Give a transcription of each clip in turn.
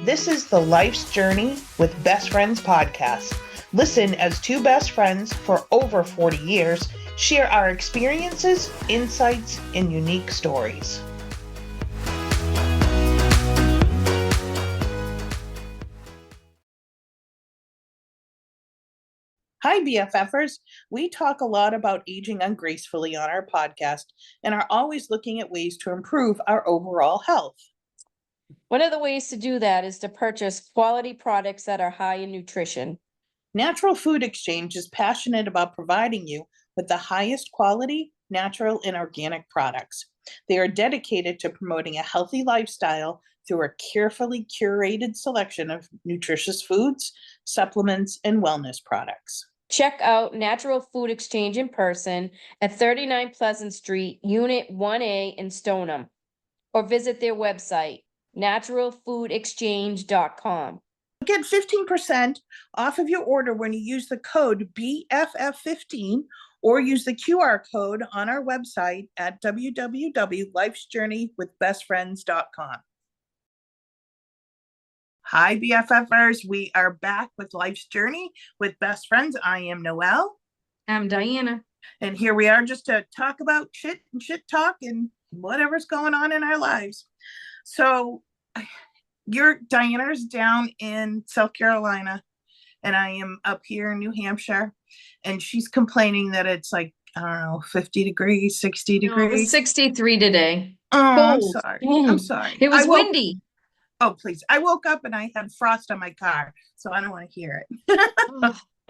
This is the Life's Journey with Best Friends podcast. Listen as two best friends for over 40 years share our experiences, insights, and unique stories. Hi, BFFers. We talk a lot about aging ungracefully on our podcast and are always looking at ways to improve our overall health. One of the ways to do that is to purchase quality products that are high in nutrition. Natural Food Exchange is passionate about providing you with the highest quality, natural, and organic products. They are dedicated to promoting a healthy lifestyle through a carefully curated selection of nutritious foods, supplements, and wellness products. Check out Natural Food Exchange in person at 39 Pleasant Street, Unit 1A in Stoneham, or visit their website, naturalfoodexchange.com. Get 15% off of your order when you use the code BFF15 or use the QR code on our website at www.lifesjourneywithbestfriends.com. Hi, BFFers. We are back with Life's Journey with Best Friends. I am Noelle. I'm Diana. And here we are just to talk about shit and shit talk and whatever's going on in our lives. So Diana's down in South Carolina and I am up here in New Hampshire, and she's complaining that it's like, I don't know, 50 degrees, 60 degrees. No, it was 63 today. Oh, I'm sorry. I'm sorry. It was windy. Oh, please. I woke up and I had frost on my car, so I don't want to hear it.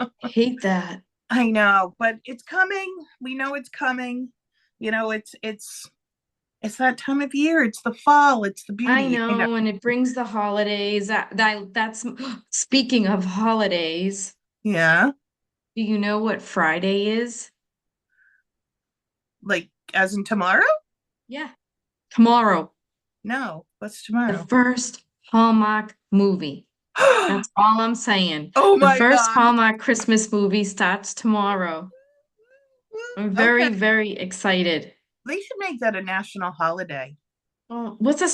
I hate that. I know, but it's coming. We know it's coming. You know, it's that time of year. It's the fall. It's the beauty. I know, and it brings the holidays. That's speaking of holidays. Yeah. Do you know what Friday is? Like, as in tomorrow? Yeah. Tomorrow. No. What's tomorrow? The first Hallmark movie. That's all I'm saying. Oh my God. The first God. Hallmark Christmas movie starts tomorrow. I'm very excited. They should make that a national holiday. Oh, it's a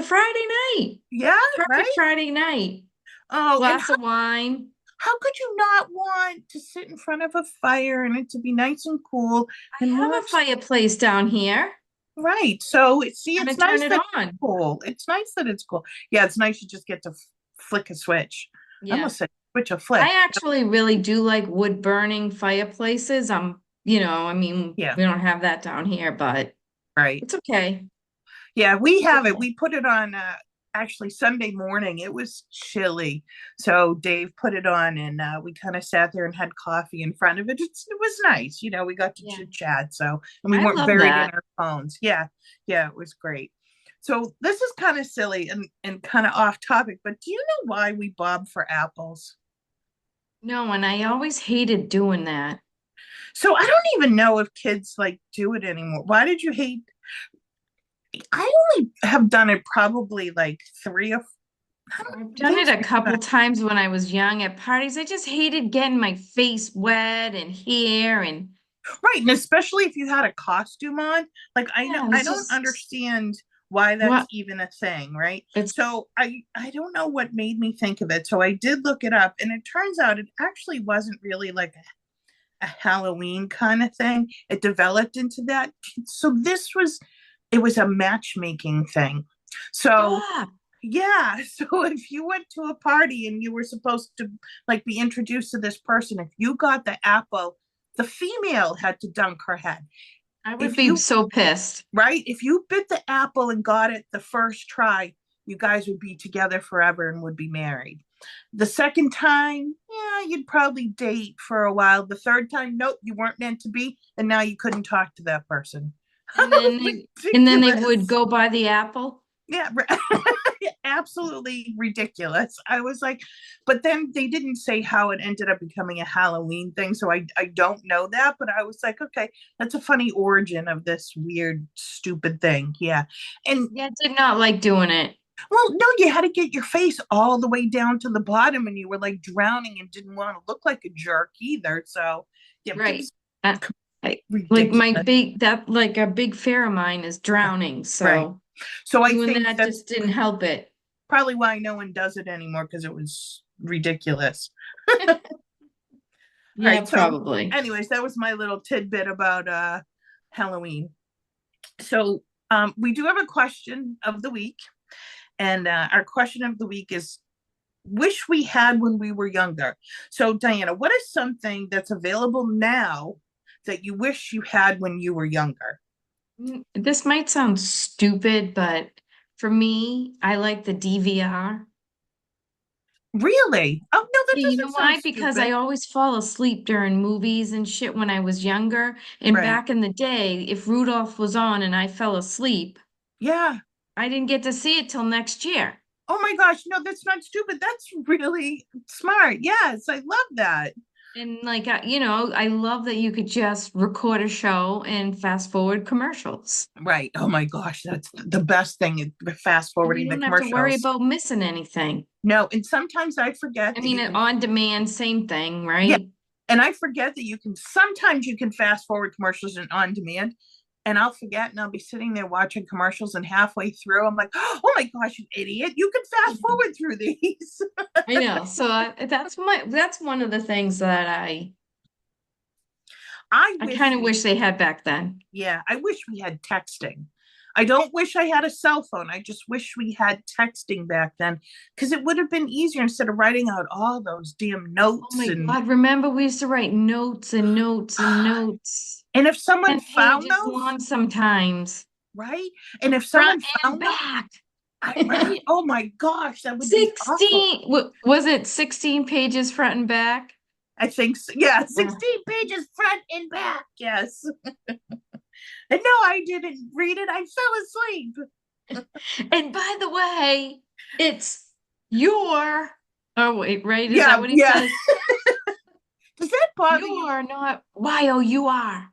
Friday night. Yeah, Perfect right? Friday night. Oh, glass of wine. How could you not want to sit in front of a fire and it to be nice and cool? And I have a fireplace down here. Right. So see, it's nice that it's cool. It's nice that it's cool. Yeah, it's nice you just get to flick a switch. Yeah. I almost said switch a flick. I actually really do like wood burning fireplaces. I mean, we don't have that down here, but right. It's okay. Yeah, we have it. We put it on actually Sunday morning. It was chilly. So Dave put it on and we kind of sat there and had coffee in front of it. It was nice. You know, we got to chit chat. So, and we weren't buried in our phones. Yeah. Yeah, it was great. So this is kind of silly and kind of off topic, but do you know why we bob for apples? No, and I always hated doing that. So I don't even know if kids like do it anymore. Why did you hate? I only have done it probably like I've done it a couple times when I was young at parties. I just hated getting my face wet and hair and right, and especially if you had a costume on. Like I don't understand why that's even a thing, right? So I don't know what made me think of it. So I did look it up, and it turns out it actually wasn't really like a Halloween kind of thing. It developed into that. So it was a matchmaking thing. So yeah, so if you went to a party and you were supposed to like be introduced to this person, if you got the apple, the female had to dunk her head. I would be so pissed. Right? If you bit the apple and got it the first try, you guys would be together forever and would be married. The second time, yeah, you'd probably date for a while. The third time, nope, you weren't meant to be, and now you couldn't talk to that person. And then they would go buy the apple. Yeah, absolutely ridiculous. I was like, but then they didn't say how it ended up becoming a Halloween thing, so I don't know that, but I was like, okay, that's a funny origin of this weird, stupid thing. Yeah. And I did not like doing it. Well, no, you had to get your face all the way down to the bottom, and you were like drowning and didn't want to look like a jerk either. So yeah, right. Like a big fear of mine is drowning. So right. So I think that just didn't help it. Probably why no one does it anymore, because it was ridiculous. All Yeah, right. So probably. anyways, that was my little tidbit about Halloween. So we do have a question of the week. And our question of the week is wish we had when we were younger. So Diana, what is something that's available now that you wish you had when you were younger? This might sound stupid, but for me, I like the DVR. Really? Oh no, that Yeah, you know doesn't sound why? Because I stupid. always fall asleep during movies and shit when I was younger. And Right. back in the day, if Rudolph was on and I fell asleep, Yeah. I didn't get to see it till next year. Oh my gosh, no, that's not stupid. That's really smart. Yes, I love that. And like, I love that you could just record a show and fast forward commercials. Right. Oh my gosh, that's the best thing, fast And forwarding you the don't have to worry commercials. about missing anything. No, and sometimes I forget I that mean, you can, on demand, same thing, yeah, right? and I forget that you can, sometimes you can fast forward commercials and on demand, and I'll forget and I'll be sitting there watching commercials, and halfway through, I'm like, oh my gosh, you idiot, you can fast forward through these. I know. So that's one of the things that I I wish kind of we, wish they had back then. yeah, I wish we had texting. I don't wish I had a cell phone. I just wish we had texting back then, because it would have been easier instead of writing out all those damn Oh notes my and God, remember we used to write notes and notes and notes, and if someone 10 found pages those, long sometimes, right? And if front someone and found them, back. right? Oh my gosh, that would be awful. 16, was it 16 pages front and back? I think so. Yeah, Yeah. 16 pages front and back. Yes. And no, I didn't read it. I fell asleep. And by the way, it's your, oh wait, right? Is that Yeah, what he yeah. says? Does that bother You you? are not Y-O-U-R.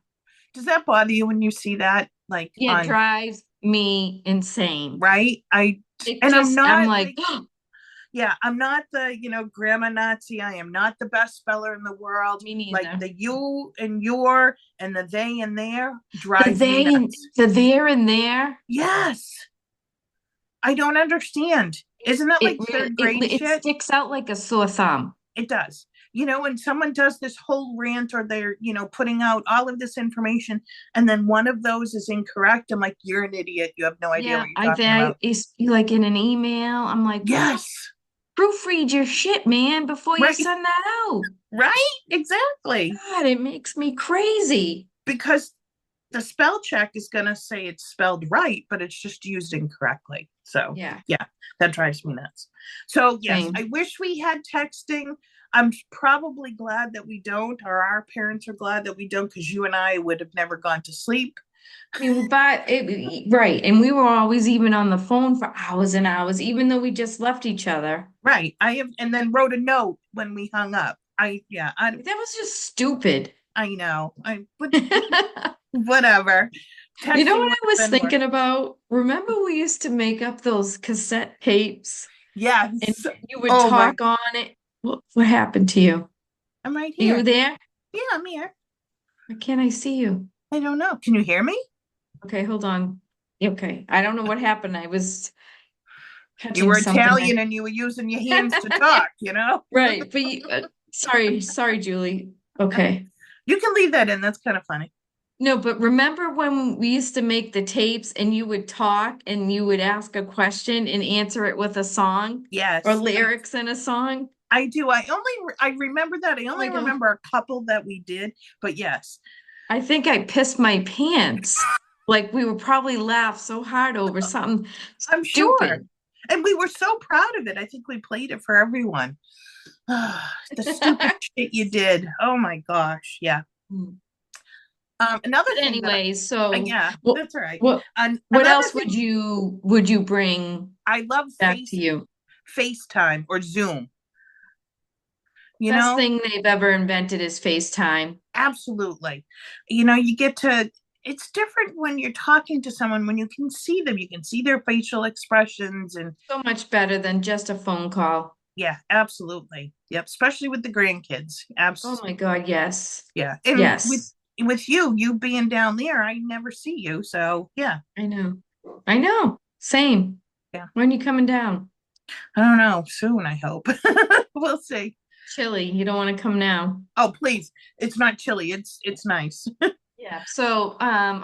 Does that bother you when you see that like It on drives me insane. right? It And I'm just, I'm not like, like, yeah, I'm not the, grammar Nazi. I am not the best speller in the world. me Like neither. the you and your and the they and their The drive me they and nuts. the there and there. Yes. I don't understand. Isn't that It like really, third grade it shit? sticks out like a sore thumb. It does. When someone does this whole rant or they're, putting out all of this information and then one of those is incorrect, I'm like, you're an idiot. You have no idea Yeah, what you're talking I about. is like in an email. I'm like, what? Yes. Proofread your shit, man, before you Right. send that out. Right. Exactly. God, it makes me crazy. Because the spell check is going to say it's spelled right, but it's just used incorrectly. So, Yeah, yeah, that drives me nuts. So, yes, same. I wish we had texting. I'm probably glad that we don't, or our parents are glad that we don't, because you and I would have never gone to sleep. I mean, but right, and we were always even on the phone for hours and hours, even though we just left each other. Right. I have, and then wrote a note when we hung up. Yeah, That was just stupid. I know. Whatever. You know Texting what would I have was been worse. thinking about? Remember we used to make up those cassette tapes and Yes. you would Oh my, talk on it? What happened to you? I'm right Are you here. there? Yeah, I'm here. Why can't I see you? I don't know. Can you hear me? Okay, hold on. Okay, I don't know what happened. I was You touching were something Italian and you were using your hands to there. talk? Right, but sorry, Julie. Okay. You can leave that in. That's kind of funny. No, but remember when we used to make the tapes and you would talk and you would ask a question and answer it with a song or Yes, lyrics in a song? I do. I remember that. I Oh my only God. remember a couple that we did, but yes, I think I pissed my pants. Like we would probably laugh so hard over something I'm sure. stupid. And we were so proud of it. I think we played it for everyone. The stupid shit you did. Oh my gosh. Yeah. Hmm. Another But thing that anyway, so yeah, what that's all right. what what Another else thing would you bring I love back to you? FaceTime or Zoom. You Best know, thing they've ever invented is FaceTime. absolutely. You get to. It's different when you're talking to someone when you can see them. You can see their facial expressions, and So much better than just a phone call. yeah, absolutely. Yep, especially with the grandkids. Oh my God, yes. Yeah, and Yes, with you being down there, I never see you. So yeah, I know. I know. Same. yeah. When you coming down? I don't know. Soon, I hope. We'll see. Chilly. You don't want to come now. Oh, please. It's not chilly. It's nice. Yeah. So,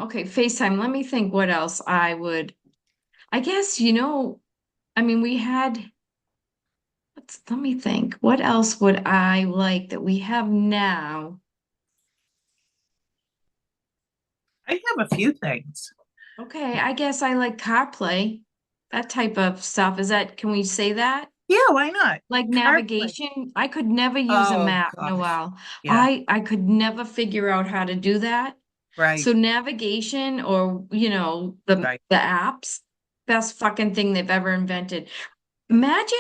okay, FaceTime. Let me think what else I guess, I mean, let me think. What else would I like that we have now? I have a few things. Okay, I guess I like CarPlay, that type of stuff. Can we say that? Yeah, why not? Like CarPlay. navigation, I could never use a Oh map, gosh. Noel. Yeah, I could never figure out how to do that. right, So navigation or, the right. apps, best fucking thing they've ever invented. Imagine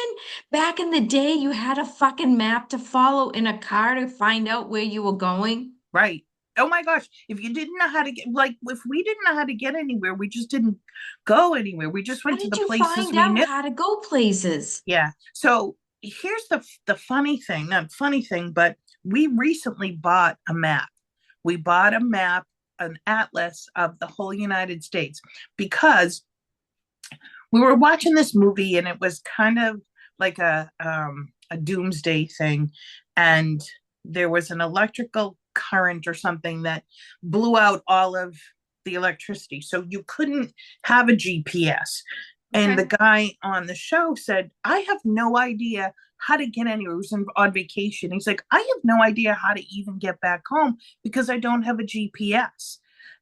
back in the day you had a fucking map to follow in a car to find out where you were going. Right. Oh my gosh. If you didn't know how to get, like, if we didn't know how to get anywhere, we just didn't go anywhere. We just How went to did the you places find we out knew. how to go places? Yeah. So here's the funny thing, not funny thing, but we recently bought a map. We bought a map, an atlas of the whole United States, because we were watching this movie and it was kind of like a doomsday thing, and there was an electrical current or something that blew out all of the electricity, so you couldn't have a GPS. And the Okay. guy on the show said, I have no idea how to get anywhere. He was on vacation. He's like, I have no idea how to even get back home because I don't have a GPS.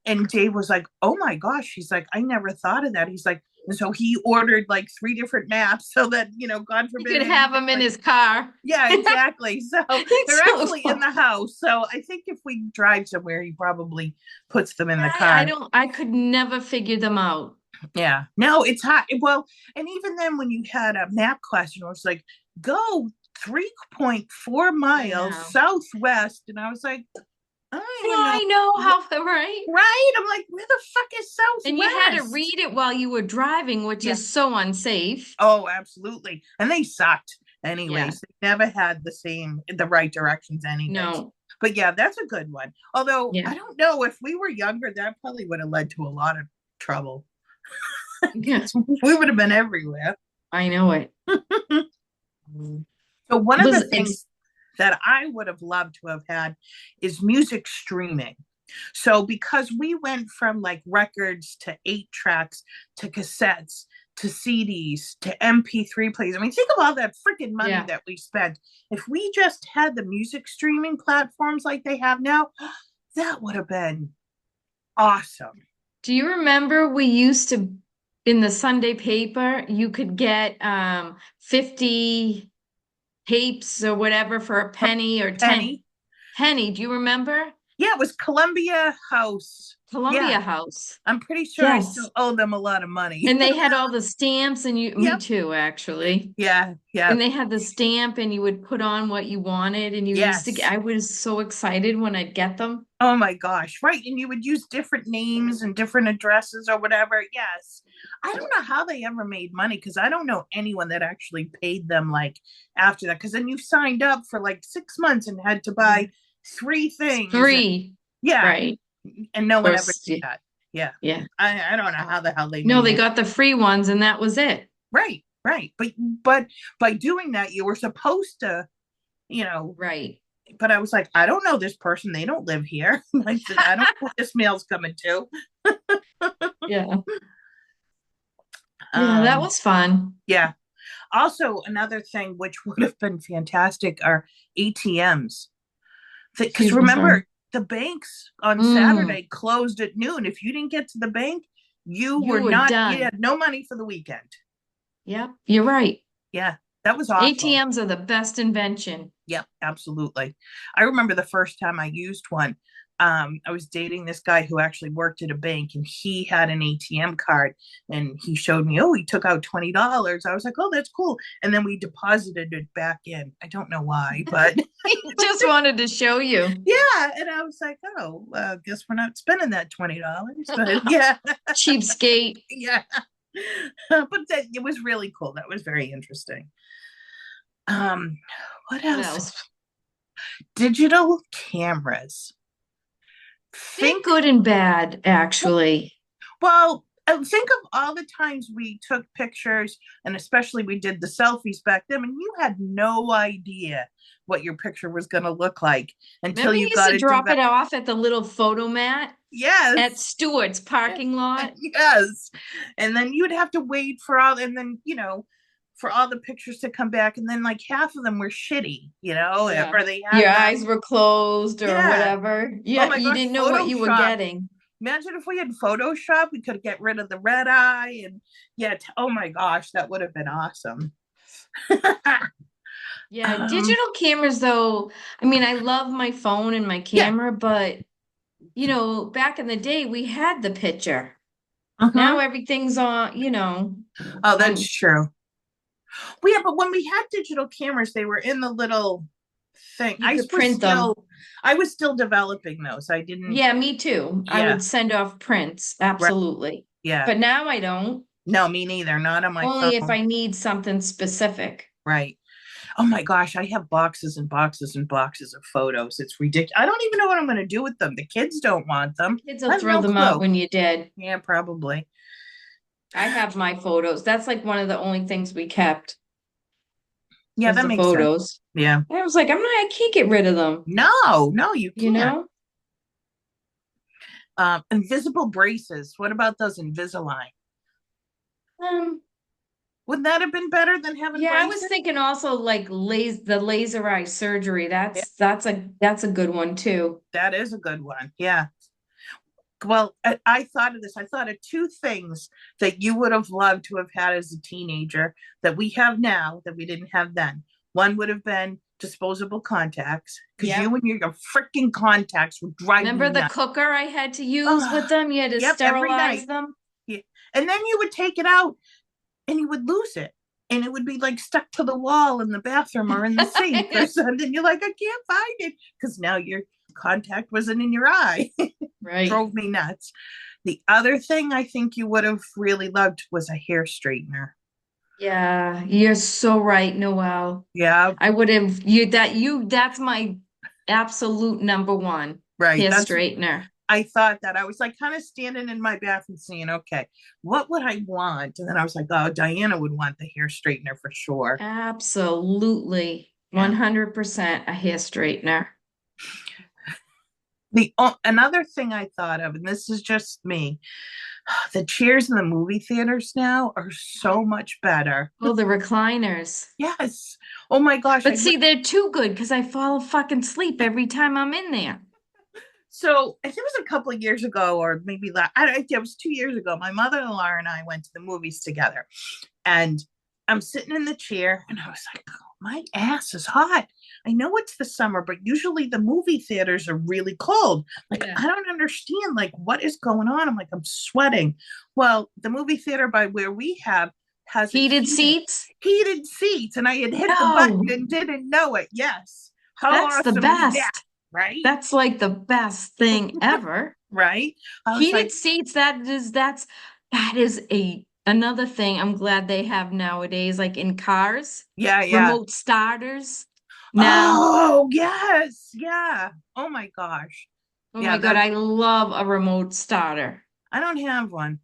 And Dave was like, oh my gosh. He's like, I never thought of that. He's like, and so he ordered like three different maps so that, God You forbid could have anything him in like, his car. yeah, exactly. So they're It's so actually in fun. the house. So I think if we drive somewhere, he probably puts them in Yeah, the I car. don't, I could never figure them out. Yeah. No, it's hot. Well, and even then when you had a map question, it was like, go 3.4 I miles know. southwest. And I was like, I don't Yeah, even know. I know how, right? Right? I'm like, where the fuck is And you had to southwest? read it while you were driving, which Yeah. is so unsafe. Oh, absolutely. And they sucked Yeah. anyways. They never had the right directions anyways. No. But yeah, that's a good one. Although Yeah. I don't know, if we were younger, that probably would have led to a lot of trouble. Yeah. We would have been everywhere. I know it. So one of the It's things that I would have loved to have had is music streaming. So because we went from like records to 8 tracks to cassettes to CDs to MP3 plays. I mean, think of all that freaking money yeah. that we spent. If we just had the music streaming platforms like they have now, that would have been awesome. Do you remember we used to in the Sunday paper, you could get 50 tapes or whatever for a penny or 10 Penny. penny. Do you remember? Yeah, it was Columbia House. Yeah, Columbia House. I'm pretty sure I Yes. still owe them a lot of money. And they had all the stamps and me Yep. too, actually. Yeah, yeah. And they had the stamp and you would put on what you wanted and Yes. I was so excited when I'd get them. Oh my gosh. Right. And you would use different names and different addresses or whatever. Yes. I don't know how they ever made money because I don't know anyone that actually paid them like after that. Because then you signed up for like 6 months and had to buy 3 things. And Three, yeah. right? And no one Or ever did that. Yeah. yeah. I don't know how the hell they No, made they it. got the free ones and that was it. Right. Right. But by doing that, you were supposed to, you know, Right. but I was like, I don't know this person. They don't live here. I said, I don't know what this mail's coming to. Yeah. Yeah, that was fun. Yeah. Also, another thing which would have been fantastic are ATMs. Because remember, the banks on Mm, Saturday closed at noon. If you didn't get to the bank, you were you done. had no money for the weekend. Yep, you're right. Yeah, that was awful. ATMs are the best invention. Yep, absolutely. I remember the first time I used one. I was dating this guy who actually worked at a bank and he had an ATM card and he showed me, oh, he took out $20. I was like, oh, that's cool. And then we deposited it back in. I don't know why, but Just wanted to show you. yeah. And I was like, oh, guess we're not spending that $20. But yeah, Cheapskate. yeah. But it was really cool. That was very interesting. Um, what What else? else? Digital cameras. They're Think good and bad, actually. well, think of all the times we took pictures, and especially we did the selfies back then, and you had no idea what your picture was going to look like until Remember you you used got to it drop it developed. off at the little photo mat at Yes. Stewart's parking lot? Yes. And then you would have to wait for all, and then, for all the pictures to come back. And then like half of them were shitty, Yeah. or they Your had eyes them. were closed or Yeah. whatever. Oh Yeah, my you gosh, didn't know what you were Photoshop. getting. Imagine if we had Photoshop, we could get rid of the red eye. And yeah, oh my gosh, that would have been awesome. Yeah, digital cameras though, I mean, I love my phone and my Yeah. camera, but back in the day we had the picture. Now Uh-huh. everything's on. Oh, that's true. Well, yeah, but when we had digital cameras, they were in the little thing. You could print them. I was still developing those. I didn't. Yeah, me too. I Yeah. would send off prints, Right. absolutely. Yeah. But now I don't. No, me neither. Not on my Only if phone. I need something specific. Right. Oh my gosh, I have boxes and boxes and boxes of photos. It's ridiculous. I don't even know what I'm going to do with them. The kids don't want them. Kids I will have throw no them clue. out when you're dead. Yeah, probably. I have my photos. That's like one of the only things we kept. Yeah, that the makes photos. Sense. Yeah. I was like, I can't get rid of them. No, you can't. You know? Invisible braces. What about those Invisalign? Um, Wouldn't that have been better than having yeah, braces? I was thinking also like the laser eye surgery. That's a good one too. That is a good one. Yeah. Well, I thought of this. I thought of two things that you would have loved to have had as a teenager that we have now that we didn't have then. One would have been disposable contacts because you and your freaking contacts would drive Remember me the nuts. cooker I had to use with them? You had to sterilize them. Yeah. And then you would take it out and you would lose it. And it would be like stuck to the wall in the bathroom or in the sink or something. You're like, I can't find it because now your contact wasn't in your eye. Right. Drove me nuts. The other thing I think you would have really loved was a hair straightener. Yeah, you're so right, Noelle. Yeah. I would have that's my absolute number one. Right. Hair straightener. I thought that. I was like kind of standing in my bathroom saying, okay, what would I want? And then I was like, oh, Diana would want the hair straightener for sure. Absolutely. 100% a hair straightener. Another thing I thought of, and this is just me, the chairs in the movie theaters now are so much better. Oh, the recliners. Yes. Oh my gosh. But see, they're too good because I fall fucking asleep every time I'm in there. So I think it was a couple of years ago, or maybe it was 2 years ago. My mother-in-law and I went to the movies together, and I'm sitting in the chair, and I was like, oh, my ass is hot. I know it's the summer, but usually the movie theaters are really cold. Like, I don't understand, like, what is going on? I'm like, I'm sweating. Well, the movie theater by where we have has heated seats. Heated seats, and I had hit the button and didn't know it. Yes. How That's awesome the best. Is that? Right? That's like the best thing ever. Right? Heated seats, that is another thing I'm glad they have nowadays, like in cars. Yeah. Remote starters. Now. Oh, yes. Yeah. Oh my gosh. Oh my God, I love a remote starter. I don't have one.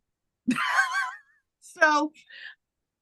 So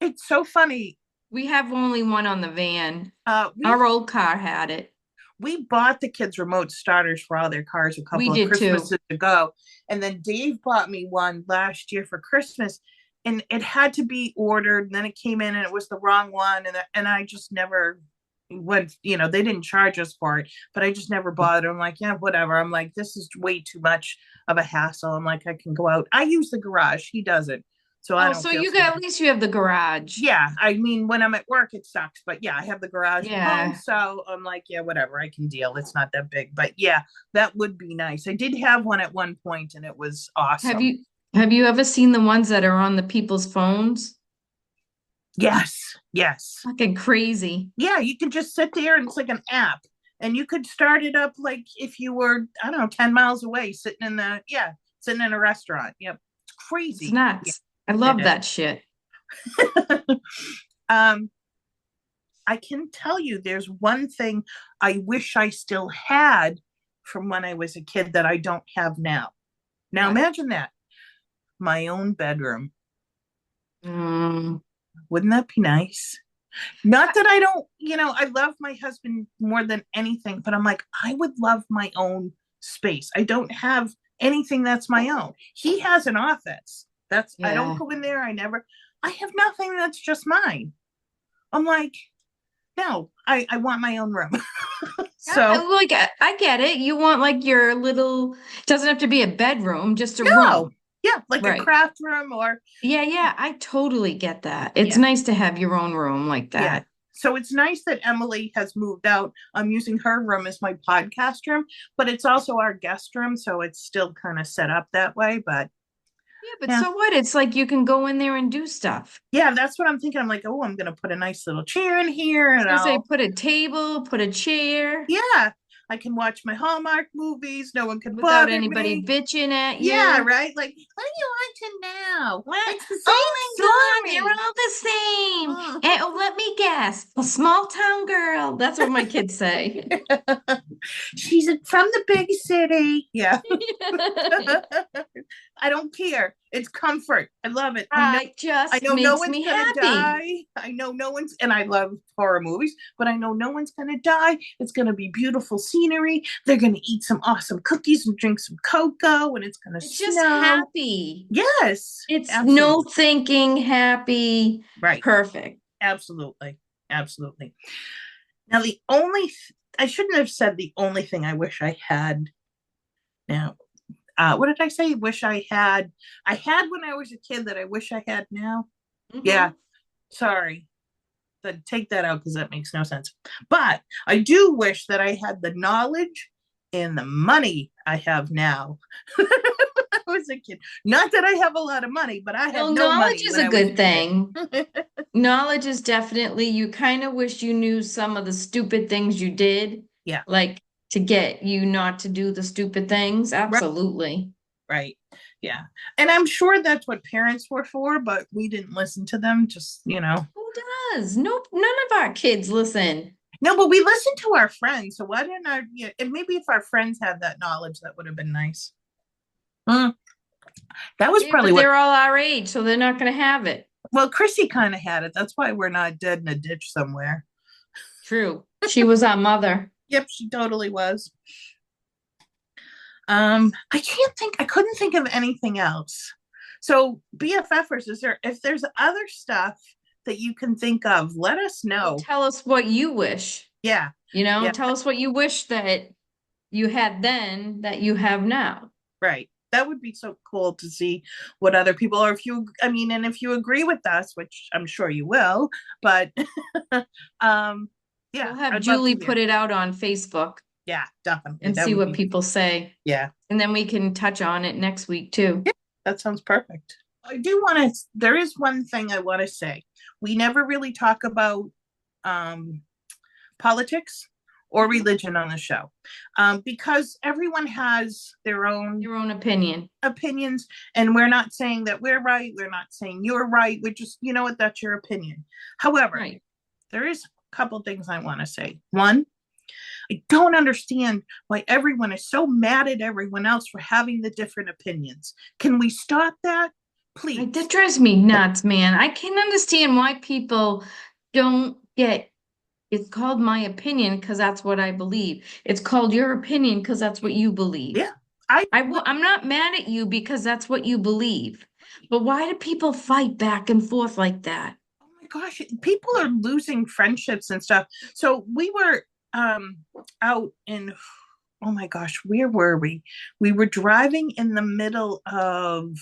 it's so funny. We have only one on the van. Our old car had it. We bought the kids remote starters for all their cars a couple of Christmases ago. And then Dave bought me one last year for Christmas, and it had to be ordered. And then it came in and it was the wrong one. And I just never went, they didn't charge us for it, but I just never bought it. I'm like, yeah, whatever. I'm like, this is way too much of a hassle. I'm like, I can go out. I use the garage. He doesn't. So I don't. So at least you have the garage. Yeah, I mean, when I'm at work, it sucks, but yeah, I have the garage at home, so I'm like, yeah, whatever, I can deal. It's not that big, but yeah, that would be nice. I did have one at one point, and it was awesome. Have you ever seen the ones that are on the people's phones? Yes. Fucking crazy. Yeah, you can just sit there, and it's like an app, and you could start it up like if you were, I don't know, 10 miles away, sitting in a restaurant. Yep, it's crazy. It's nuts. Yeah. I love that shit. I can tell you there's one thing I wish I still had from when I was a kid that I don't have now. Now imagine that. my own bedroom. Mm. Wouldn't that be nice? Not that I don't, I love my husband more than anything, but I'm like, I would love my own space. I don't have anything that's my own. He has an office. I don't Yeah. go in there. I have nothing that's just mine. I'm like, no, I want my own room. So, Like I get it. You want like your little, it doesn't have to be a bedroom, just a no, room. yeah, like a Right. craft room or, Yeah, I totally get that. It's yeah, nice to have your own room like yeah. that. So it's nice that Emily has moved out. I'm using her room as my podcast room, but it's also our guest room. So it's still kind of set up that way. But Yeah, but yeah, so what? It's like you can go in there and do stuff. yeah, that's what I'm thinking. I'm like, oh, I'm going to put a nice little chair in here I was and gonna say put a table, put a chair yeah, I can watch my Hallmark movies. No one can without bother anybody me. bitching at Yeah, you. right. Like, what are you watching now? What? It's the Oh my God, same they're story. all the same. Mm. And oh, let me guess, a small town girl. That's what my kids say. She's from the big city. Yeah. I don't care. It's comfort. I love it. It I just know no makes one's me gonna happy. die. I know no one's, and I love horror movies, but I know no one's gonna die. It's gonna be beautiful scenery. They're gonna eat some awesome cookies and drink some cocoa, and it's gonna It's just snow. happy. Yes, It's no absolutely. thinking, happy, Right. perfect. Absolutely. Absolutely. Now, I shouldn't have said the only thing I wish I had now. What did I say? I had when I was a kid that I wish I had now. Yeah, Hmm. sorry. Take that out because that makes no sense. But I do wish that I had the knowledge and the money I have now. When I was a kid. Not that I have a lot of money, but I had Well, no knowledge money is when a I was good a kid. thing. Knowledge is definitely, you kind of wish you knew some of the stupid things you did, Yeah. like to get you not to do the stupid things. Right. Absolutely. Right. Yeah. And I'm sure that's what parents were for, but we didn't listen to them. Who does? Nope, none of our kids listen. No, but we listened to our friends. So why didn't and maybe if our friends had that knowledge, that would have been nice. Mm, that was Yeah, probably but what, they're all our age, so they're not going to have it. well, Chrissy kind of had it. That's why we're not dead in a ditch somewhere. True. She was our mother. Yep, she totally was. I couldn't think of anything else. So BFFers, if there's other stuff that you can think of, let us Well, know. tell us what you wish. Yeah. Yeah. Tell us what you wish that you had then that you have now. Right. That would be so cool to see what other people, or and if you agree with us, which I'm sure you will, but yeah, We'll have I'd love Julie to hear. put it out on Facebook Yeah, definitely. and That see would what be, people say. yeah, And then we can touch on it next week too. yeah, that sounds perfect. There is one thing I want to say. We never really talk about um, politics or religion on the show because everyone has their own Opinion. opinions, and we're not saying that we're right, we're not saying you're right, we're just, what, that's your opinion. However, Right. there is a couple things I want to say. One, I don't understand why everyone is so mad at everyone else for having the different opinions. Can we stop that, please? That drives me nuts, man. I can understand why people don't get, it's called my opinion because that's what I believe. It's called your opinion because that's what you believe. Yeah, I'm not mad at you because that's what you believe. But why do people fight back and forth like that? oh my gosh, people are losing friendships and stuff. So we were out in, oh my gosh, where were we? We were driving in the middle of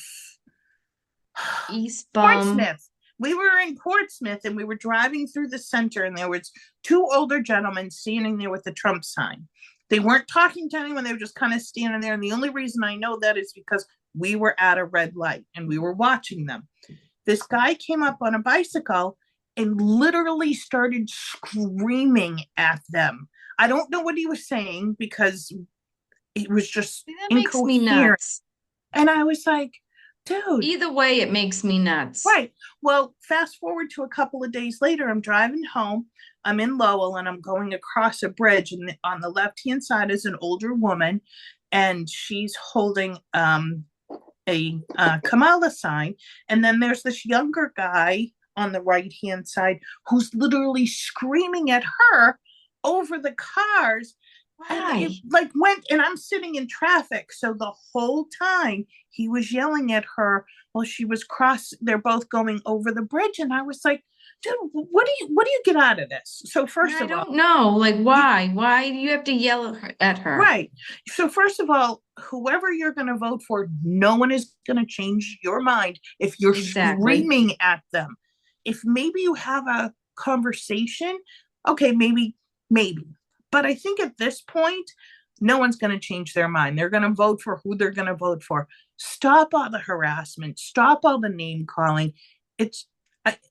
East Bum. Portsmouth. We were in Portsmouth and we were driving through the center, and there was two older gentlemen standing there with the Trump sign. They weren't talking to anyone, they were just kind of standing there. And the only reason I know that is because we were at a red light and we were watching them. This guy came up on a bicycle and literally started screaming at them. I don't know what he was saying because it was just That makes me incoherent. nuts. And I was like, dude. Either way, it makes me nuts. Right. Well, fast forward to a couple of days later, I'm driving home. I'm in Lowell and I'm going across a bridge, and on the left hand side is an older woman, and she's holding a Kamala sign, and then there's this younger guy on the right hand side who's literally screaming at her over the cars. And it Why? like went, and I'm sitting in traffic, so the whole time he was yelling at her while she was they're both going over the bridge, and I was like, dude, what do you get out of this? So first I of all, don't know. Like, you, why? Why do you have to yell at her? right. So first of all, whoever you're going to vote for, no one is going to change your mind if you're Exactly. screaming at them. If maybe you have a conversation, okay, maybe. But I think at this point, no one's going to change their mind. They're going to vote for who they're going to vote for. Stop all the harassment. Stop all the name calling. It's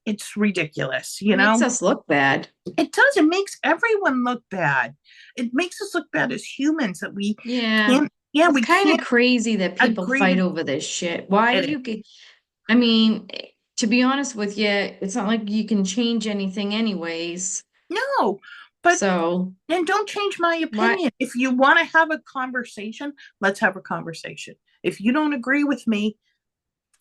it's ridiculous, It makes us look bad. It does. It makes everyone look bad. It makes us look bad as humans that we Yeah. can't. Yeah, It's we kind of can't crazy that people agree fight to over this shit. Why do it. you get, I mean, to be honest with you, it's not like you can change anything anyways. No, but So then don't change my why? opinion. If you want to have a conversation, let's have a conversation. If you don't agree with me,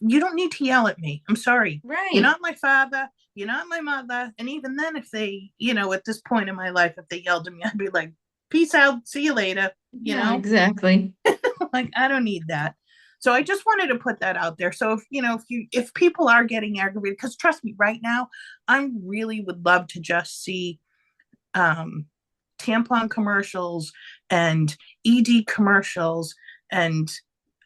you don't need to yell at me. I'm sorry. You're Right. not my father. You're not my mother. And even then, if they, at this point in my life, if they yelled at me, I'd be like, peace out. See you later. Yeah, exactly. Like, I don't need that. So I just wanted to put that out there. So if people are getting aggravated, because trust me, right now, I really would love to just see um, tampon commercials and ED commercials and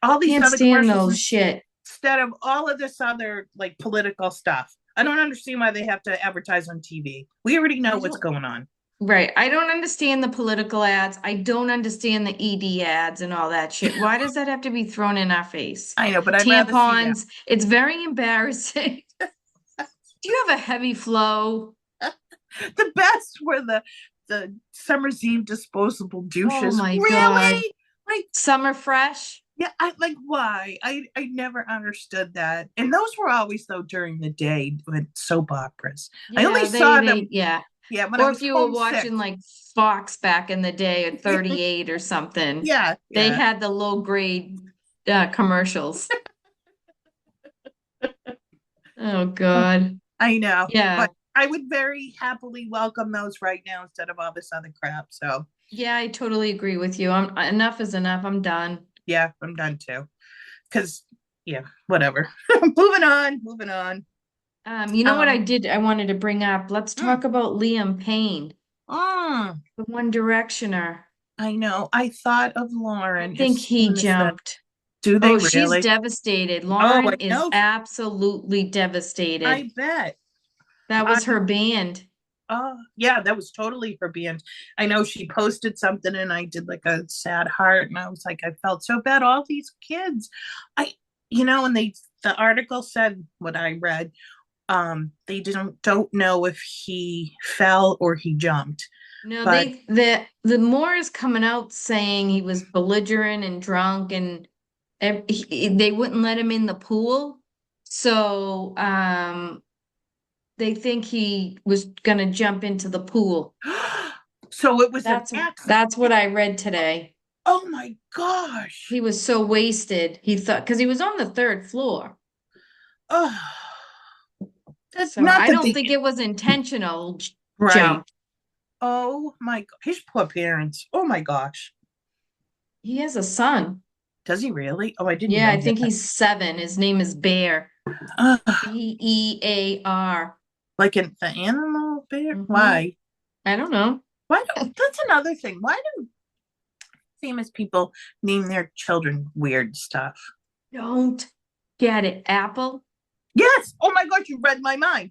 all these Can't other stand commercials those shit. instead of all of this other like political stuff. I don't understand why they have to advertise on TV. We already know I what's don't, going on. right. I don't understand the political ads. I don't understand the ED ads and all that shit. Why does that have to be thrown in our face? I know, but I'd rather see that. Tampons. It's very embarrassing. Do you have a heavy flow? The best were the Summer's Eve disposable Oh douches. my God. Really? Like, Summer Fresh? yeah, I like why? I never understood that. And those were always though during the day with soap operas. I only Yeah, saw them, yeah. yeah, when I Or was if you were homesick. watching like Fox back in the day at 38 or something, Yeah, they yeah. had the low grade commercials. Oh God. I know. Yeah. But I would very happily welcome those right now instead of all this other crap. So Yeah, I totally agree with you. I'm enough is enough. I'm done. yeah, I'm done too. Cause yeah, whatever. Moving on. You know what I Um did? I wanted to bring up. Let's mm, talk about Liam Payne, mm, the One Directioner. I know. I thought of I Lauren think as he soon as that. jumped. Do they Oh, she's really? devastated. Oh, I Lauren is know. absolutely devastated. I bet. That I was her band. yeah, that was totally her band. I know she posted something and I did like a sad heart and I was like, I felt so bad. All these kids. I and the article said what I read. They don't know if he fell or he jumped. No, But the more is coming out saying he was belligerent and drunk and they wouldn't let him in the pool. So they think he was gonna jump into the pool. so it was an That's accident. that's what I read today. Oh my gosh. He was so wasted. He thought because he was on the third floor. Oh, that's So not I that don't they think it was intentional right. jump. Oh my god. His poor parents. Oh my gosh. He has a son. Does he really? Oh, I didn't Yeah, know I think that. he's 7. His name is Bear. Bear. Like the animal bear? Hmm. Why? I don't know. That's another thing. Why do famous people name their children weird stuff? Don't get it. Apple, Yes. Oh my gosh, you read my mind.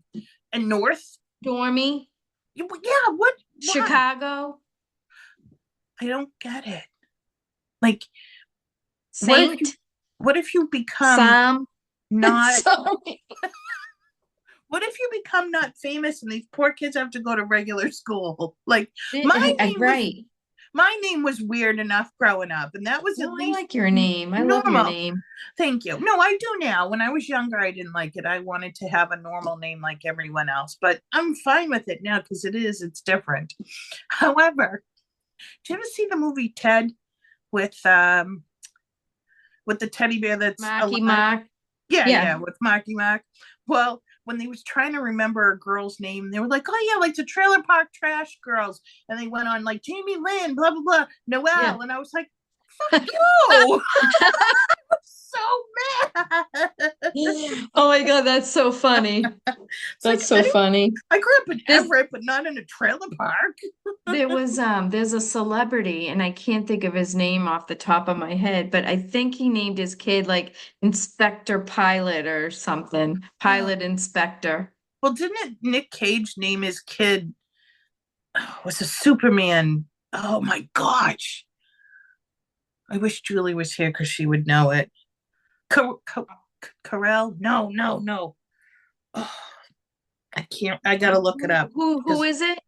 And North? Stormy, Yeah, what? Why? Chicago, I don't get it. Like, what if you Saint, what if you become Sam. not Sorry. what if you become not famous and these poor kids have to go to regular school? Like my name was Right. my name was weird enough growing up, and that was at No, I least like your name. I love your normal. name. Thank you. No, I do now. When I was younger, I didn't like it. I wanted to have a normal name like everyone else, but I'm fine with it now because it's different. However, did you ever see the movie Ted with with the teddy bear that's Marky alive. Mark. Yeah, Yeah. yeah, with Marky Mark. Well, when they was trying to remember a girl's name, they were like, "Oh yeah, like the Trailer Park Trash Girls," and they went on like Jamie Lynn, blah blah blah, Noelle, Yeah. and I was like, "Fuck you!" So mad. Oh my God, that's so funny. That's like, so funny. I grew up in Everett, but not in a trailer park. There's a celebrity, and I can't think of his name off the top of my head, but I think he named his kid like Inspector Pilot or something. Pilot Inspector. Well, didn't Nick Cage name his kid was a Superman? Oh my gosh. I wish Julie was here because she would know it. Carell? No, no, no. Oh, I can't. I gotta look it up. Who is it?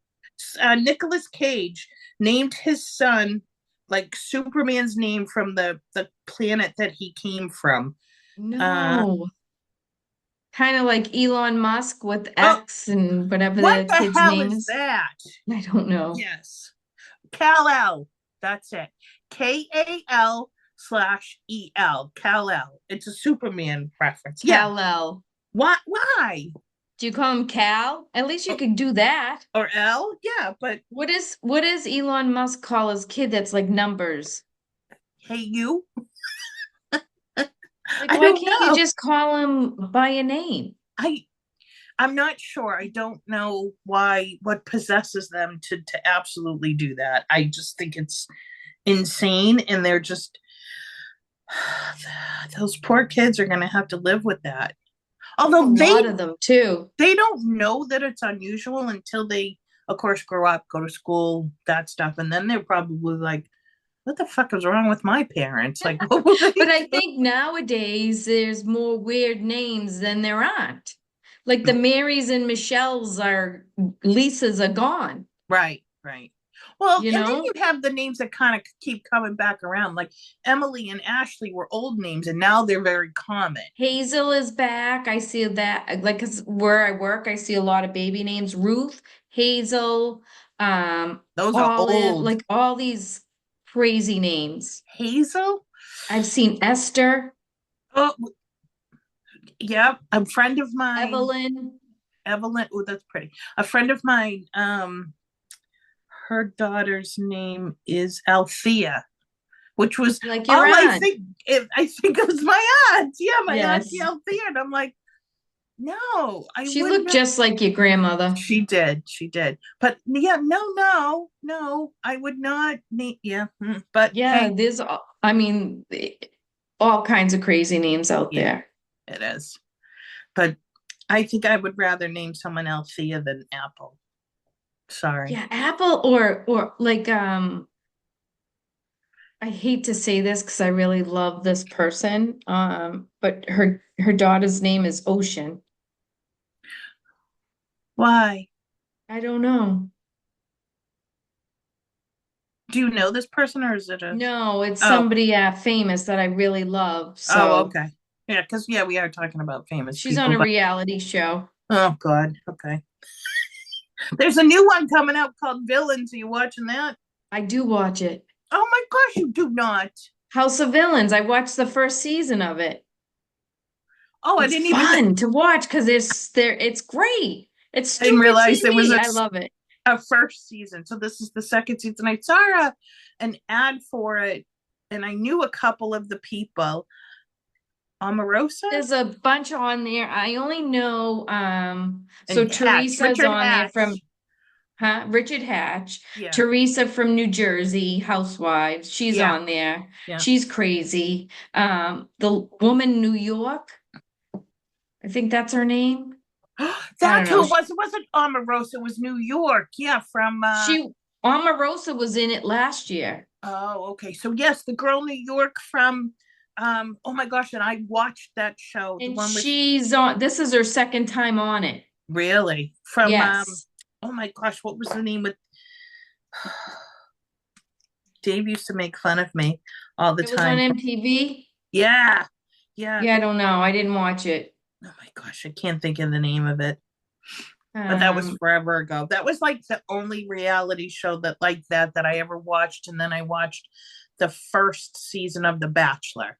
Nicolas Cage named his son like Superman's name from the planet that he came from. No. Kind of like Elon Musk with X and whatever what the kid's hell name is that? I don't know. Yes. Kal-El. That's it. Kal/El. Kal-El. It's a Superman reference. Kal-El. Yeah. Why? Do you call him Cal? At least you could do that. Or L? Yeah, but what does Elon Musk call his kid that's like numbers? Hey, you. Like, why can't you just call him by a name? I'm not sure. I don't know what possesses them to absolutely do that. I just think it's insane, and they're just those poor kids are going to have to live with that. Although a lot of them too. They don't know that it's unusual until they, of course, grow up, go to school, that stuff, and then they're probably like, what the fuck is wrong with my parents? Like, what but I think nowadays there's more weird names than there aren't. Like the Marys and Michelles Lisas are gone. Right. Well, and then you have the names that kind of keep coming back around. Like Emily and Ashley were old names, and now they're very common. Hazel is back. I see that. Like, cause where I work, I see a lot of baby names. Ruth, Hazel, those are old. Like all these crazy names. Hazel? I've seen Esther. Oh, yeah. A friend of mine. Evelyn. Oh, that's pretty. A friend of mine, her daughter's name is Althea, which was like your aunt. I think it was my aunt. Yeah, my auntie Althea. And I'm like, no, she looked just like your grandmother. She did. But yeah, no, I would not need. Yeah, but yeah, there's. I mean, all kinds of crazy names out there. It is, but I think I would rather name someone Althea than Apple. Sorry. Yeah, Apple or like I hate to say this because I really love this person. But her daughter's name is Ocean. Why? I don't know. Do you know this person, or is it No, it's somebody famous that I really love. So okay. Yeah, because we are talking about famous she's people, on a reality show. Oh God. Okay. There's a new one coming out called Villains. Are you watching that? I do watch it. Oh my gosh, you do not. House of Villains. I watched the first season of it. Oh, it's I didn't even fun to watch because it's great. It's I didn't realize there was I love it. A first season. So this is the second season. I saw an ad for it, and I knew a couple of the people. Omarosa? There's a bunch on there. I only know so Teresa's on there from Richard Hatch. Yeah. Teresa from New Jersey, Housewives. She's on there. Yeah. She's crazy. The woman New York. I think that's her name. That's who it was. It wasn't Omarosa, it was New York. Yeah, from Omarosa was in it last year. Oh, okay. So yes, the girl New York from oh my gosh, and I watched that show. And she's on, this is her second time on it. Really? From oh my gosh, what was the name with Dave used to make fun of me all the time. It was on MTV? Yeah. Yeah, I don't know. I didn't watch it. Oh my gosh, I can't think of the name of it. But that was forever ago. That was like the only reality show that I ever watched. And then I watched the first season of The Bachelor.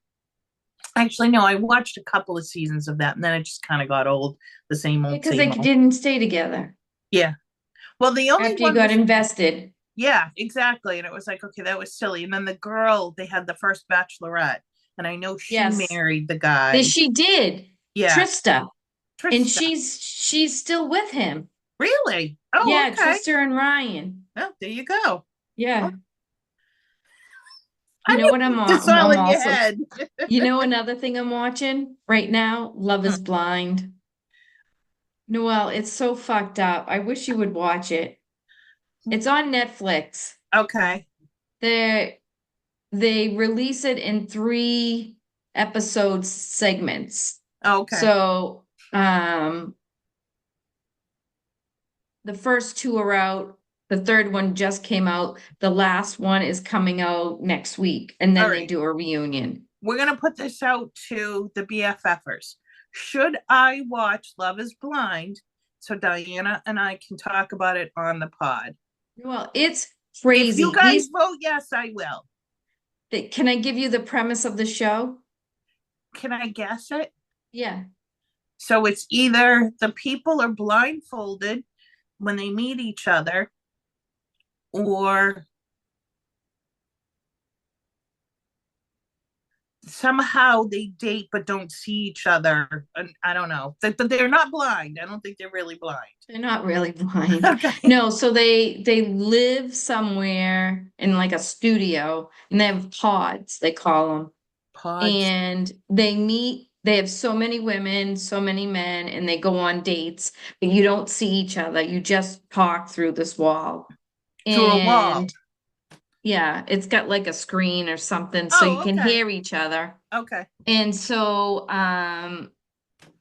Actually, no, I watched a couple of seasons of that and then it just kind of got old. The Because they same old. didn't stay together Yeah. Well, the only after you one got was, invested. yeah, exactly. And it was like, okay, that was silly. And then the girl, they had the first bachelorette. And I know she Yes. married the That guy. she did. Yeah. Trista. And Trista. she's still with him. Really? Oh, Yeah, okay. Trista and Ryan. Well, there you go. Yeah. Oh, You I know what knew it's all I'm in your also, head. you know another thing I'm watching right now? Love is Blind. Noelle, it's so fucked up. I wish you would watch it. It's on Netflix. Okay. They they release it in 3 episode segments. Okay. So, the first 2 are out. The third one just came out. The last one is coming out next week, and All then they right. do a reunion. We're going to put this out to the BFFers. Should I watch Love is Blind so Diana and I can talk about it on the pod? Well, it's If you crazy. guys vote yes, I will. Can I give you the premise of the show? Can I guess it? Yeah. So it's either the people are blindfolded when they meet each other, or somehow they date but don't see each other. And I don't know. They're not blind. I don't think they're really blind. They're not really blind. Okay. No, so they live somewhere in like a studio and they have pods, they call them. Pods. And they have so many women, so many men, and they go on dates, but you don't see each other. You just talk through this wall. Through a wall. And yeah, it's got like a screen or something so you Oh, can okay. hear each other. Okay. And so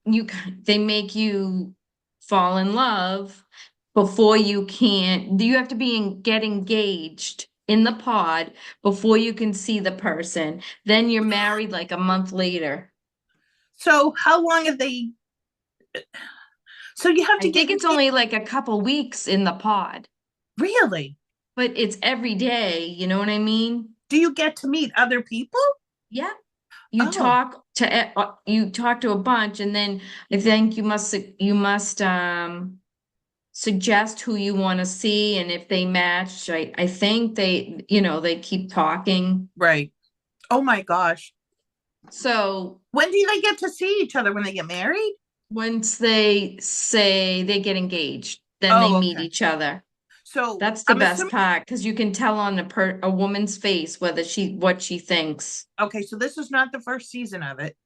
they make you fall in love before you have to get engaged in the pod before you can see the person. Then you're married like a month later. So how long have they? So you have to I think it's only like a couple weeks in the pod. Really? But it's every day, you know what I mean? Do you get to meet other people? Yeah. You talk to a bunch, and then I think you must suggest who you want to see, and if they match, I think they keep talking. Right. Oh my gosh. So when do they get to see each other? When they get married? Once they say they get engaged, then they meet each other. So that's the best part because you can tell on a woman's face what she thinks. Okay, so this is not the first season of it.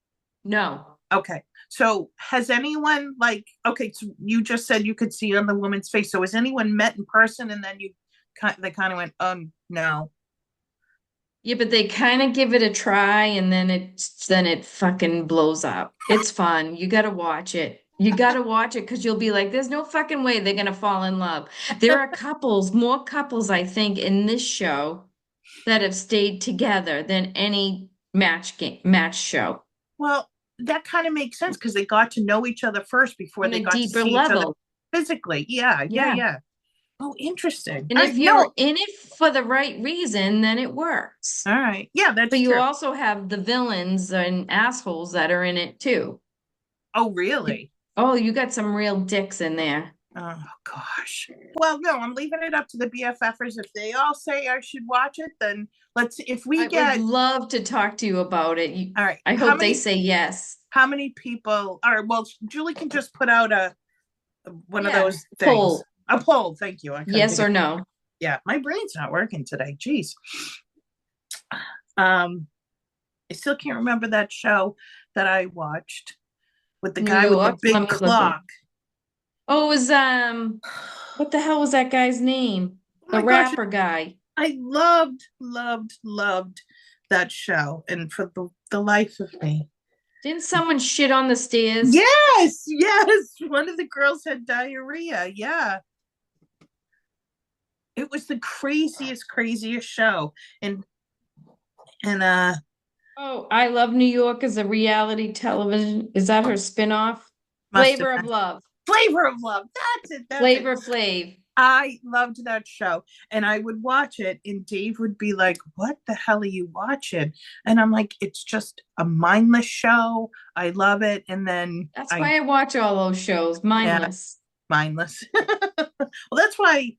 No. Okay. So has anyone okay, so you just said you could see on the woman's face. So has anyone met in person and then they kind of went, no. Yeah, but they kind of give it a try and then it fucking blows up. It's fun. You got to watch it. You got to watch it because you'll be like, there's no fucking way they're going to fall in love. There are more couples, I think, in this show that have stayed together than any match show. Well, that kind of makes sense because they got to know each other first before they got to see each other physically. Yeah. Oh, interesting. And if you're in it for the right reason, then it works. All right. Yeah, that's But you also have the villains and assholes that are in it too. Oh, really? Oh, you got some real dicks in there. Oh, gosh. Well, no, I'm leaving it up to the BFFers. If they all say I should watch it, then I would love to talk to you about it. All right. I hope they say yes. How many people are, well, Julie can just put out one of those things. A poll. Thank you. Yes or no. Yeah. My brain's not working today. Jeez. I still can't remember that show that I watched with the guy with the big clock. Oh, it was, what the hell was that guy's name? The rapper guy. I loved that show. And for the life of me. Didn't someone shit on the stairs? Yes. One of the girls had diarrhea. Yeah. It was the craziest show. And oh, I Love New York is a reality television. Is that her spinoff? Flavor of Love. Flavor of Love. That's it. Flavor Flav. I loved that show, and I would watch it, and Dave would be like, "What the hell are you watching?" And I'm like, "It's just a mindless show. I love it." And then That's why I watch all those shows, mindless. Yeah, mindless. Well, that's why,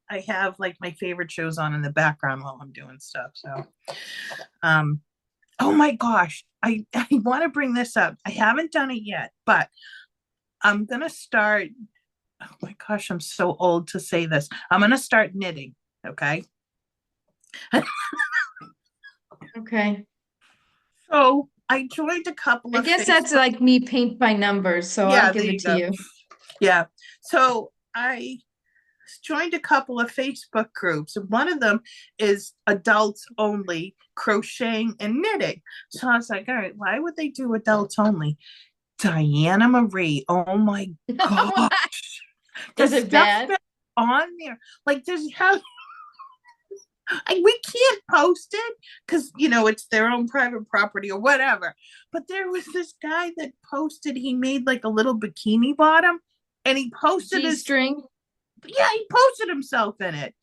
I have like my favorite shows on in the background while I'm doing stuff. So, oh my gosh, I want to bring this up. I haven't done it yet, but I'm gonna start. Oh my gosh, I'm so old to say this. I'm gonna start knitting. Okay. Okay. So I joined a couple I of guess that's like me paint by numbers, so Yeah, I'll give it to you. Yeah. So I joined a couple of Facebook groups, and one of them is adults only crocheting and knitting. So I was like, all right, why would they do adults only? Diana Marie, oh my gosh. Is it bad? On there, like there's how we can't post it because it's their own private property or whatever. But there was this guy that posted, he made like a little bikini bottom, and he posted his string. Yeah, he posted himself in it.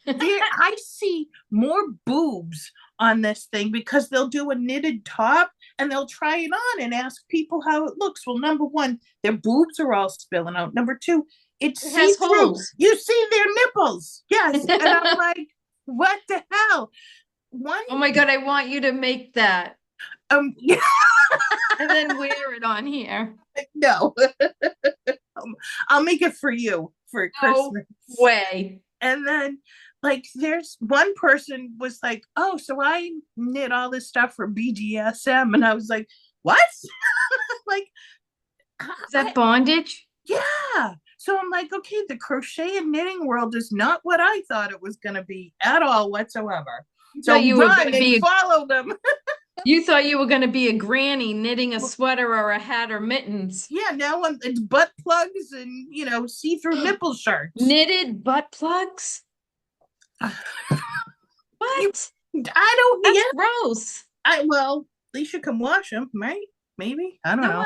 I see more boobs on this thing because they'll do a knitted top and they'll try it on and ask people how it looks. Well, number one, their boobs are all spilling out. Number two, it see-through. You see their nipples. Yes. And I'm like, what the hell? Oh my God, I want you to make that. Yeah. And then wear it on here. No. I'll make it for you for Christmas. No way. And then there's one person was like, oh, so I knit all this stuff for BDSM. And I was like, what? Is that bondage? Yeah. So I'm like, okay, the crochet and knitting world is not what I thought it was going to be at all whatsoever. So you run and follow them. You thought you were going to be a granny knitting a sweater or a hat or mittens. Yeah, now it's butt plugs and, see-through nipple shirts. Knitted butt plugs? What? I don't know. That's gross. Well, at least you can wash them, right? Maybe. I don't know.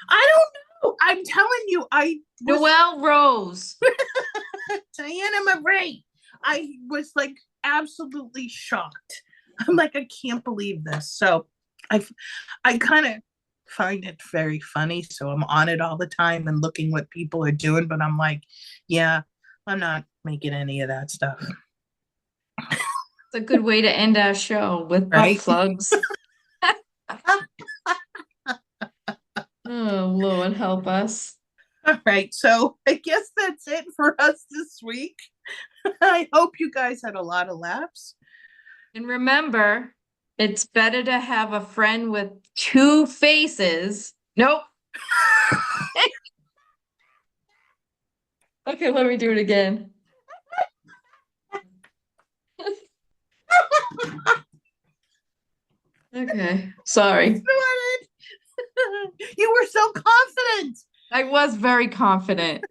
I don't know. I'm telling you, Noelle Rose. Diana Marie. I was like absolutely shocked. I'm like, I can't believe this. So I kind of find it very funny. So I'm on it all the time and looking what people are doing. But I'm like, yeah, I'm not making any of that stuff. It's a good way to end our show with butt plugs. Oh, Lord, help us. All right. So I guess that's it for us this week. I hope you guys had a lot of laughs. And remember, it's better to have a friend with two faces. Nope. Okay, let me do it again. Okay, sorry. You were so confident. I was very confident.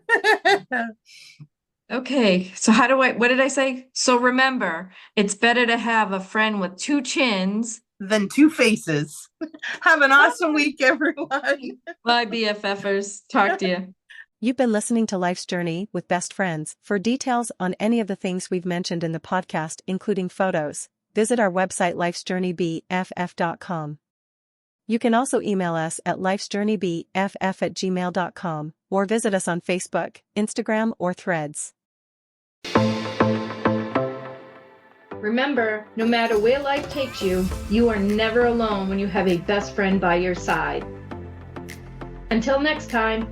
Okay, so what did I say? So remember, it's better to have a friend with two chins than two faces. Have an awesome week, everyone. Bye, BFFers. Talk to you. You've been listening to Life's Journey with Best Friends. For details on any of the things we've mentioned in the podcast, including photos, visit our website lifesjourneybff.com. You can also email us at lifesjourneybff@gmail.com or visit us on Facebook, Instagram, or Threads. Remember, no matter where life takes you, you are never alone when you have a best friend by your side. Until next time.